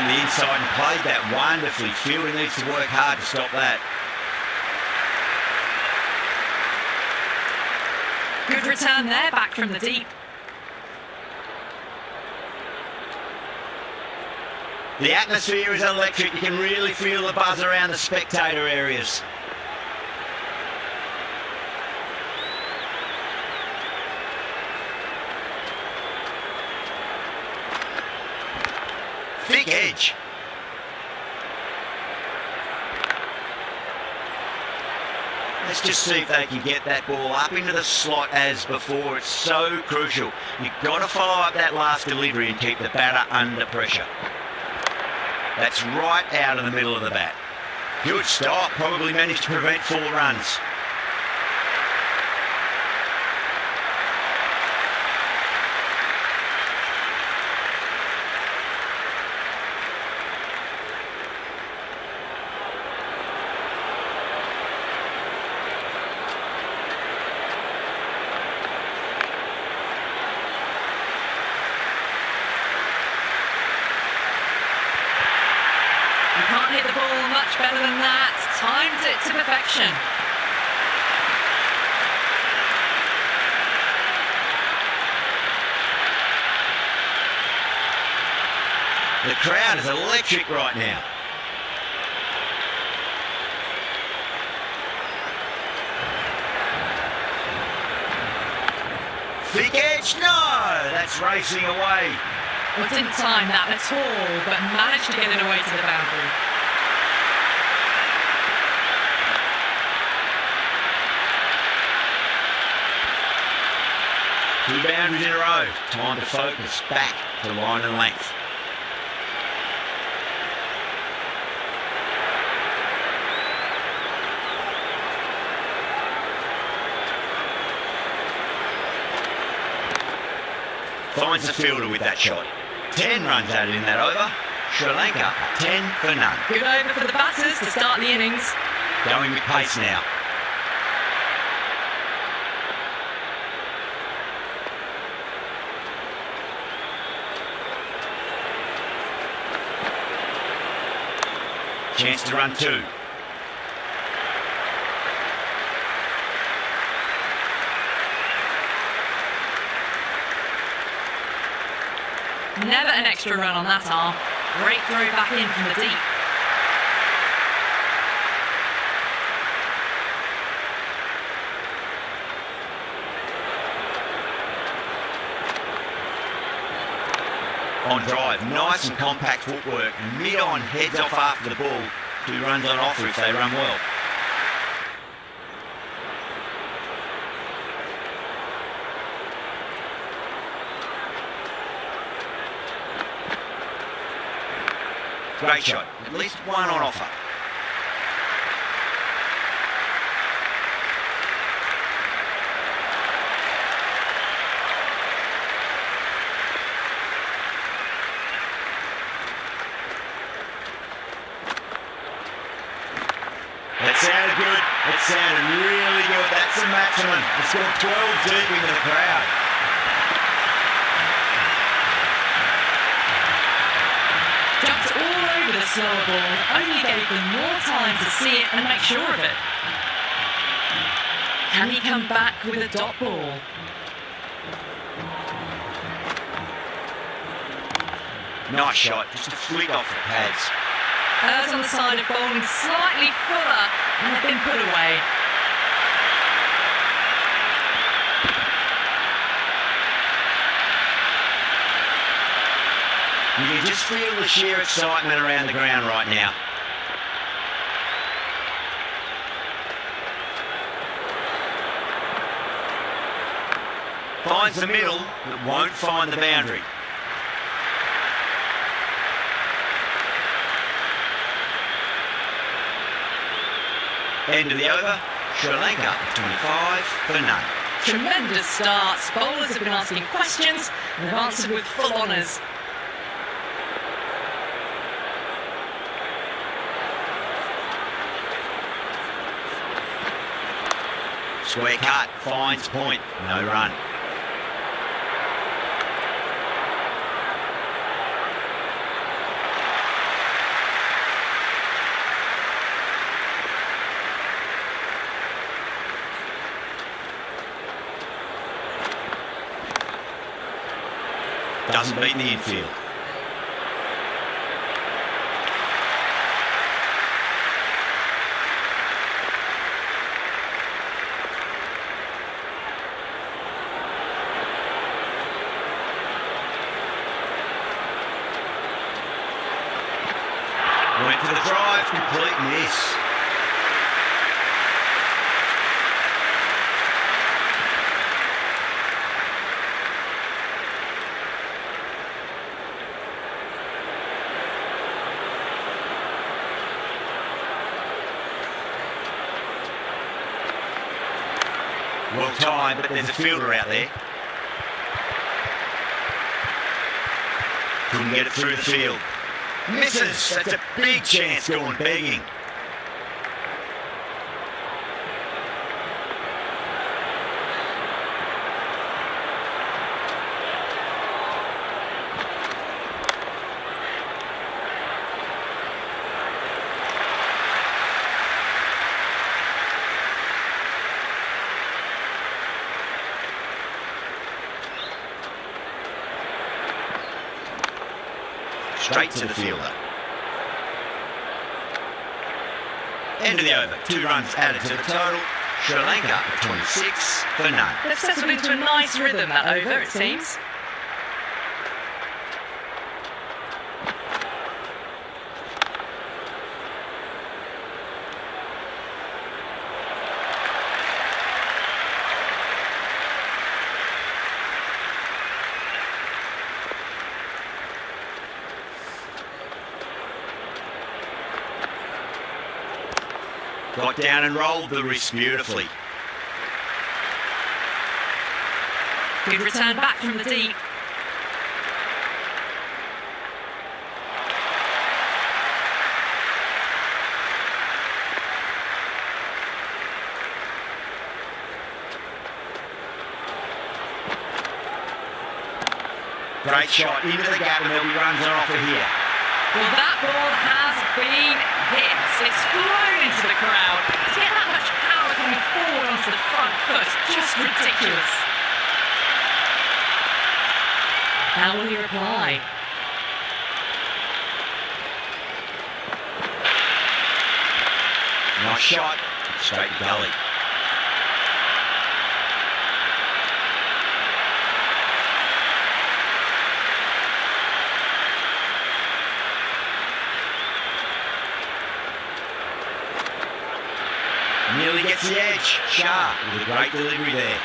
the inside and played that wonderfully. Fielder needs to work hard to stop that. Good return there, back from the deep. The atmosphere is electric. You can really feel the buzz around the spectator areas. Thick edge. Let's just see if they can get that ball up into the slot as before. It's so crucial. You've got to follow up that last delivery and keep the batter under pressure. That's right out of the middle of the bat. Good stop. Probably managed to prevent 4 runs. Can't hit the ball much better than that. Timed it to perfection. The crowd is electric right now. Thick edge, no! That's racing away. Well, didn't time that at all, but managed to get it away to the boundary. Two boundaries in a row. Time to focus back to line and length. Finds the fielder with that shot. 10 runs added in that over. Sri Lanka 10 for none. Good over for the batters to start the innings. Going with pace now. Chance to run 2. Never an extra run on that arm. Great throw back in from the deep. On drive, nice and compact footwork. Mid-on, heads off after the ball. 2 runs on offer if they run well. Great shot. At least 1 on offer. That sounded good. That sounded really good. That's a maximum. It's gone 12 deep into the crowd. Jumped all over the slower ball, only gave them more time to see it and make sure of it. Can he come back with a dot ball? Nice shot, just a flick off the pads. Errs on the side of bowling slightly fuller, and they've been put away. You can just feel the sheer excitement around the ground right now. Finds the middle, but won't find the boundary. End of the over, Sri Lanka 25 for none. Tremendous starts. Bowlers have been asking questions and have answered with full honours. Square cut, finds point, no run. Doesn't beat in the infield. Went for the drive, complete miss. Well timed, but there's a fielder out there. Couldn't get it through the field. Misses. That's a big chance going begging. Straight to the fielder. End of the over. 2 runs added to the total. Sri Lanka 26 for none. They've settled into a nice rhythm, that over, it seems. Got down and rolled the wrist beautifully. Good return back from the deep. Great shot into the gap, and there'll be runs on offer here. Well, that ball has been hit. It's flown into the crowd. To get that much power coming forward onto the front foot, just ridiculous. How will he reply? Nice shot. Straight gully. Nearly gets the edge. Shah with a great delivery there.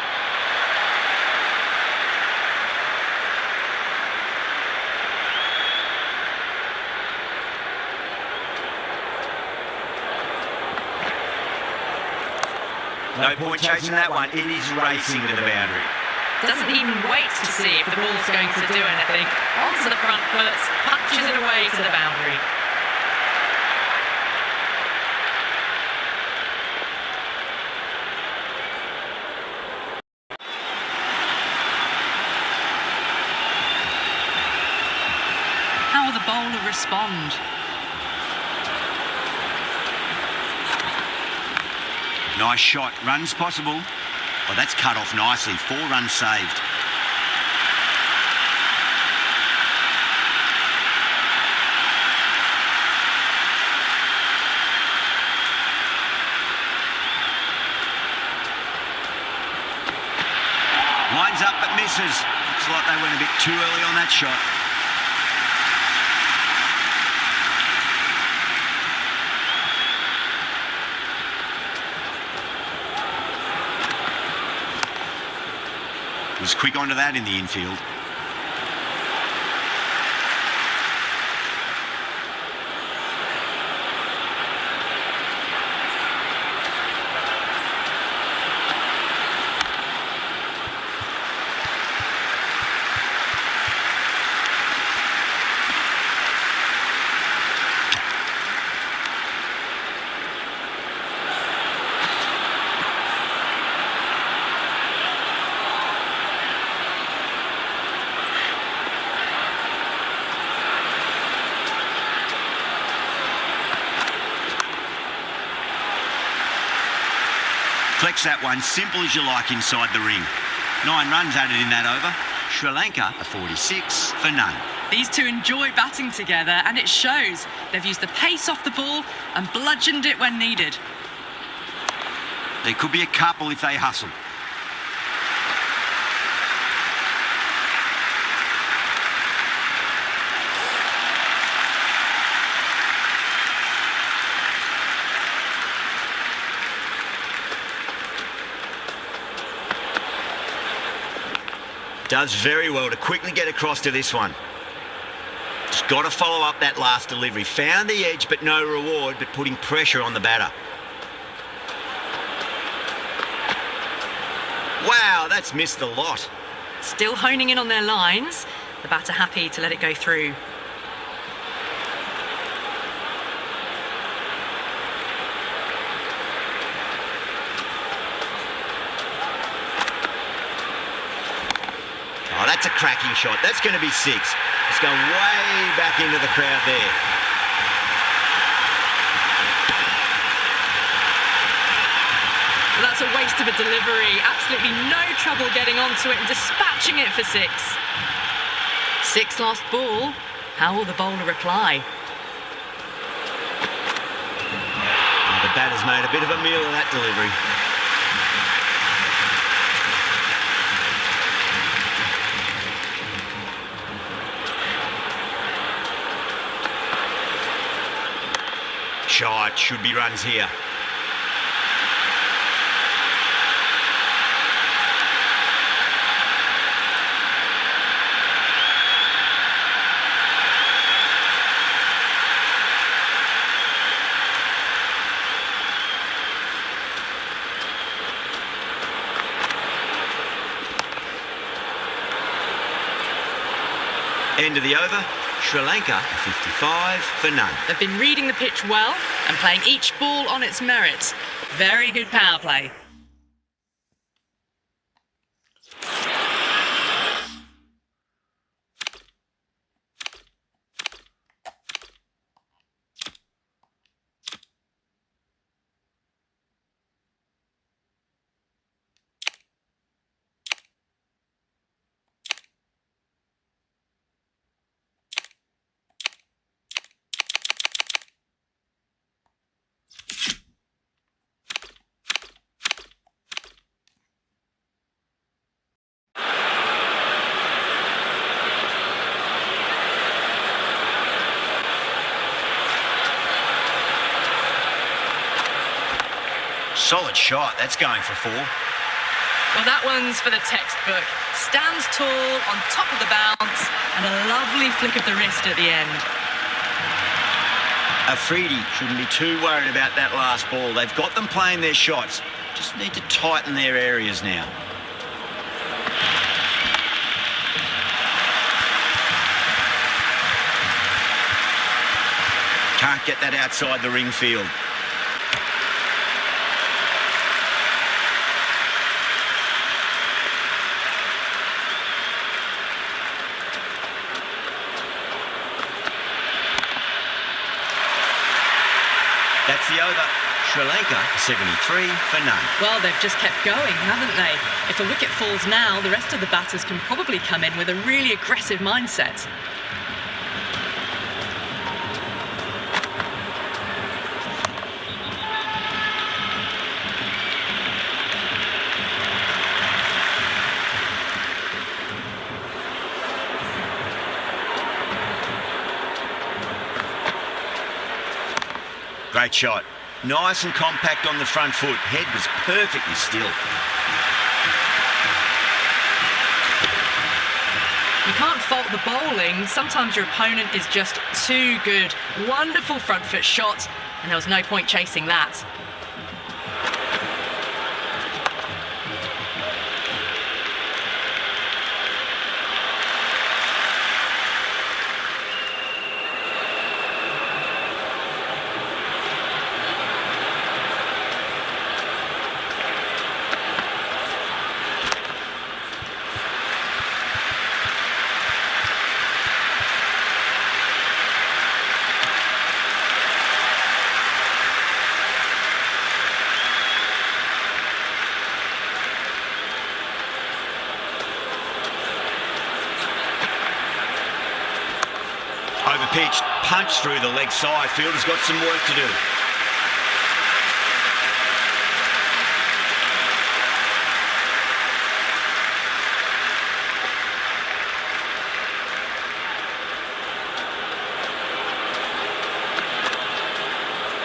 No point chasing that one. It is racing to the boundary. Doesn't even wait to see if the ball's going to do anything. Onto the front foot, punches it away to the boundary. How will the bowler respond? Nice shot. Runs possible. Oh, that's cut off nicely. 4 runs saved. Lines up but misses. Looks like they went a bit too early on that shot. Was quick onto that in the infield. Flex that one, simple as you like inside the ring. 9 runs added in that over. Sri Lanka are 46 for none. These two enjoy batting together, and it shows. They've used the pace off the ball and bludgeoned it when needed. There could be a couple if they hustle. Does very well to quickly get across to this one. Just got to follow up that last delivery. Found the edge, but no reward, but putting pressure on the batter. Wow, that's missed a lot. Still honing in on their lines. The batter happy to let it go through. Oh, that's a cracking shot. That's going to be 6. It's going way back into the crowd there. Well, that's a waste of a delivery. Absolutely no trouble getting onto it and dispatching it for 6. 6 last ball. How will the bowler reply? The batter's made a bit of a meal of that delivery. Shot, should be runs here. End of the over. Sri Lanka 55 for none. They've been reading the pitch well and playing each ball on its merit. Very good power play. Solid shot. That's going for 4. Well, that one's for the textbook. Stands tall, on top of the bounce, and a lovely flick of the wrist at the end. Afridi shouldn't be too worried about that last ball. They've got them playing their shots. Just need to tighten their areas now. Can't get that outside the ring field. That's the over. Sri Lanka 73 for none. Well, they've just kept going, haven't they? If a wicket falls now, the rest of the batters can probably come in with a really aggressive mindset. Great shot. Nice and compact on the front foot. Head was perfectly still. You can't fault the bowling. Sometimes your opponent is just too good. Wonderful front foot shot, and there was no point chasing that. Overpitched, punched through the leg side. Fielder's got some work to do.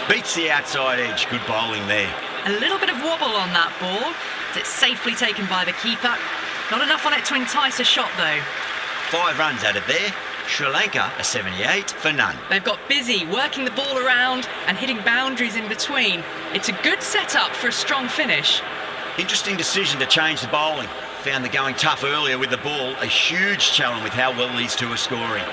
Beats the outside edge. Good bowling there. A little bit of wobble on that ball. It's safely taken by the keeper. Not enough on it to entice a shot though. 5 runs added there. Sri Lanka a 78 for none. They've got busy working the ball around and hitting boundaries in between. It's a good setup for a strong finish. Interesting decision to change the bowling. Found the going tough earlier with the ball. A huge challenge with how well these two are scoring.